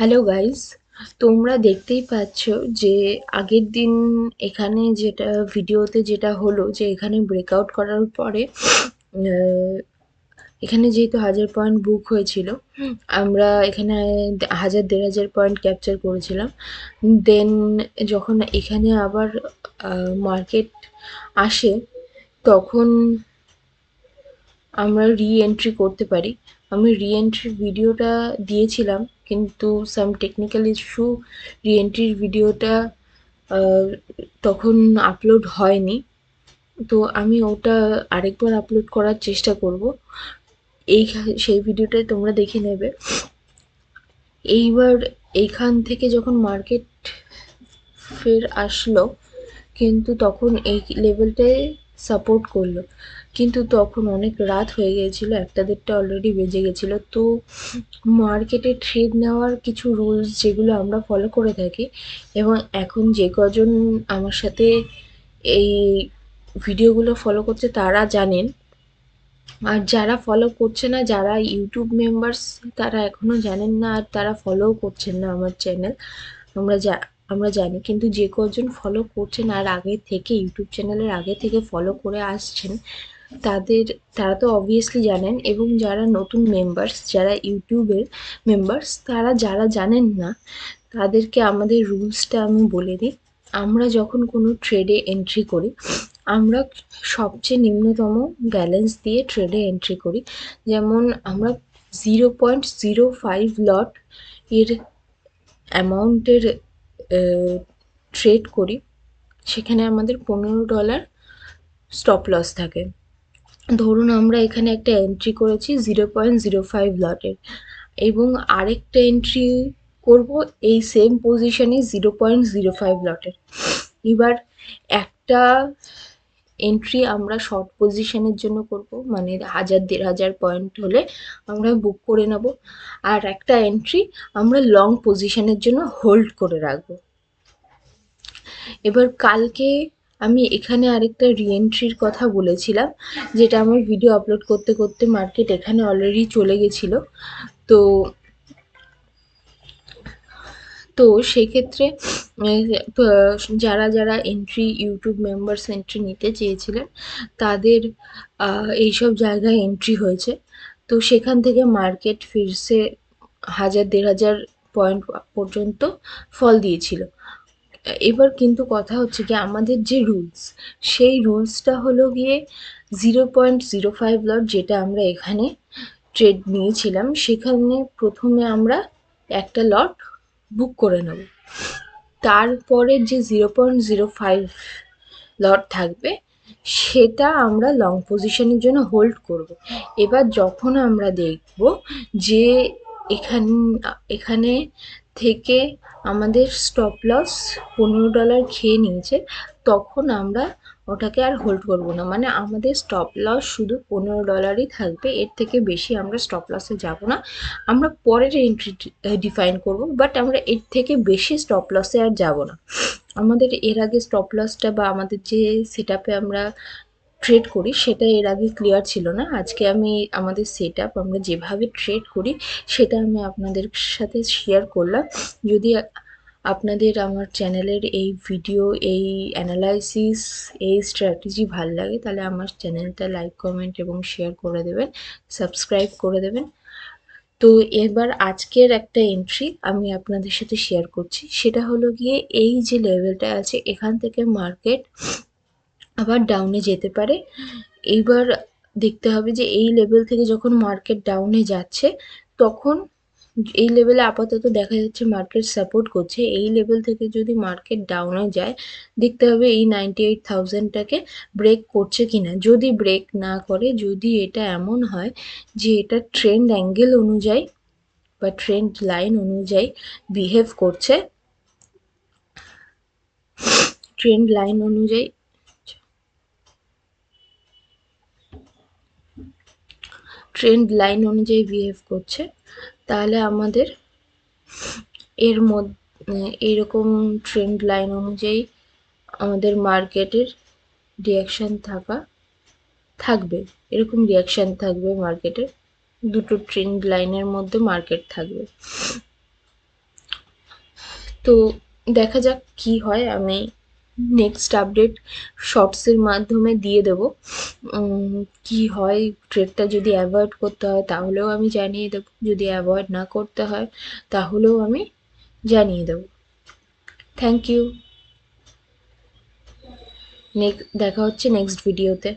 Hello guys, তোমরা দেখতেই পাচ্ছ যে আগের দিন এখানে যেটা ভিডিওতে যেটা হলো যে এখানে ব্রেকআউট করার পরে এখানে যেহেতু 1000 পয়েন্ট বুক হয়েছিল, আমরা এখানে 1000-1500 পয়েন্ট ক্যাপচার করেছিলাম। দেন যখন এখানে আবার মার্কেট আসে তখন আমরা রি-এন্ট্রি করতে পারি। আমি রি-এন্ট্রির ভিডিওটা দিয়েছিলাম, কিন্তু সাম টেকনিক্যাল ইস্যু রি-এন্ট্রির ভিডিওটা তখন আপলোড হয়নি। তো আমি ওটা আরেকবার আপলোড করার চেষ্টা করব। সেই ভিডিওটাই তোমরা দেখে নেবে। এইবার এইখান থেকে যখন মার্কেট ফের আসলো, কিন্তু তখন এই লেভেলটায় সাপোর্ট করলো, কিন্তু তখন অনেক রাত হয়ে গিয়েছিল, 1টা-1.5টা অলরেডি বেজে গেছিলো। তো মার্কেটে ট্রেড নেওয়ার কিছু রুলস যেগুলো আমরা ফলো করে থাকি, এবং এখন যে কজন আমার সাথে এই ভিডিওগুলো ফলো করছে তারা জানেন, আর যারা ফলো করছে না, যারা ইউটিউব মেম্বার্স, তারা এখনো জানেন না আর তারা ফলোও করছেন না আমার চ্যানেল। আমরা আমরা জানি, কিন্তু যে কজন ফলো করছেন আর আগে থেকে ইউটিউব চ্যানেলের আগে থেকে ফলো করে আসছেন, তারা তো অবভিয়াসলি জানেন। এবং যারা নতুন মেম্বার্স, যারা ইউটিউবের মেম্বার্স, তারা যারা জানেন না, তাদেরকে আমাদের রুলসটা আমি বলে দিই। আমরা যখন কোনো ট্রেডে এন্ট্রি করি, আমরা সবচেয়ে নিম্নতম ব্যালেন্স দিয়ে ট্রেডে এন্ট্রি করি। যেমন আমরা 0.05 লট এর অ্যামাউন্টের ট্রেড করি, সেখানে আমাদের $15 স্টপ লস থাকে। ধরুন আমরা এখানে একটা এন্ট্রি করেছি 0.05 লটের, এবং আরেকটা এন্ট্রি করব এই সেম পজিশনে 0.05 লটের। এবার একটা এন্ট্রি আমরা শর্ট পজিশনের জন্য করব, মানে 1000-1500 পয়েন্ট হলে আমরা বুক করে নেব, আর একটা এন্ট্রি আমরা লং পজিশনের জন্য হোল্ড করে রাখবো। এবার কালকে আমি এখানে আরেকটা রি-এন্ট্রির কথা বলেছিলাম, যেটা আমার ভিডিও আপলোড করতে করতে মার্কেট এখানে অলরেডি চলে গেছিলো। তো তো সেক্ষেত্রে যারা যারা এন্ট্রি, ইউটিউব মেম্বার্স এন্ট্রি নিতে চেয়েছিলেন, তাদের এইসব জায়গায় এন্ট্রি হয়েছে। তো সেখান থেকে মার্কেট ফিরছে 1000-1500 পয়েন্ট পর্যন্ত ফল দিয়েছিল। এবার কিন্তু কথা হচ্ছে কি, আমাদের যে রুলস, সেই রুলসটা হলো গিয়ে 0.05 লট, যেটা আমরা এখানে ট্রেড নিয়েছিলাম, সেখানে প্রথমে আমরা একটা লট বুক করে নেব। তারপরে যে 0.05 লট থাকবে, সেটা আমরা লং পজিশনের জন্য হোল্ড করব। এবার যখন আমরা দেখব যে এখানে থেকে আমাদের স্টপ লস $15 খেয়ে নিয়েছে, তখন আমরা ওটাকে আর হোল্ড করব না। মানে আমাদের স্টপ লস শুধু $15ই থাকবে, এর থেকে বেশি আমরা স্টপ লসে যাব না। আমরা পরের এন্ট্রি ডিফাইন করব, বাট আমরা এর থেকে বেশি স্টপ লসে আর যাব না। আমাদের এর আগে স্টপ লসটা বা আমাদের যে সেট আপে আমরা ট্রেড করি, সেটা এর আগে ক্লিয়ার ছিল না। আজকে আমি আমাদের সেট আপ, আমরা যেভাবে ট্রেড করি, সেটা আমি আপনাদের সাথে শেয়ার করলাম। যদি আপনাদের আমার চ্যানেলের এই ভিডিও, এই অ্যানালাইসিস, এই স্ট্র্যাটেজি ভাল লাগে, তাহলে আমার চ্যানেলটা লাইক, কমেন্ট এবং শেয়ার করে দেবেন, সাবস্ক্রাইব করে দেবেন। তো এবার আজকের একটা এন্ট্রি আমি আপনাদের সাথে শেয়ার করছি, সেটা হলো গিয়ে এই যে লেভেলটা আছে, এখান থেকে মার্কেট আবার ডাউনে যেতে পারে। এইবার দেখতে হবে যে এই লেভেল থেকে যখন মার্কেট ডাউনে যাচ্ছে, তখন এই লেভেলে আপাতত দেখা যাচ্ছে মার্কেট সাপোর্ট করছে। এই লেভেল থেকে যদি মার্কেট ডাউনে যায়, দেখতে হবে এই 98,000টাকে ব্রেক করছে কিনা। যদি ব্রেক না করে, যদি এটা এমন হয় যে এটা ট্রেন্ড অ্যাঙ্গেল অনুযায়ী বা ট্রেন্ড লাইন অনুযায়ী বিহেভ করছে, ট্রেন্ড লাইন অনুযায়ী বিহেভ করছে, তাহলে আমাদের এর মধ্যে এইরকম ট্রেন্ড লাইন অনুযায়ী আমাদের মার্কেটের রিয়াকশান থাকবে। এরকম রিয়াকশান থাকবে মার্কেটের, দুটো ট্রেন্ড লাইনের মধ্যে মার্কেট থাকবে। তো দেখা যাক কি হয়, আমি নেক্সট আপডেট শর্টসের মাধ্যমে দিয়ে দেবো। কি হয়, ট্রেডটা যদি অ্যাভয়েড করতে হয় তাহলেও আমি জানিয়ে দেবো, যদি অ্যাভয়েড না করতে হয় তাহলেও আমি জানিয়ে দেবো। Thank you. দেখা হচ্ছে নেক্সট ভিডিওতে।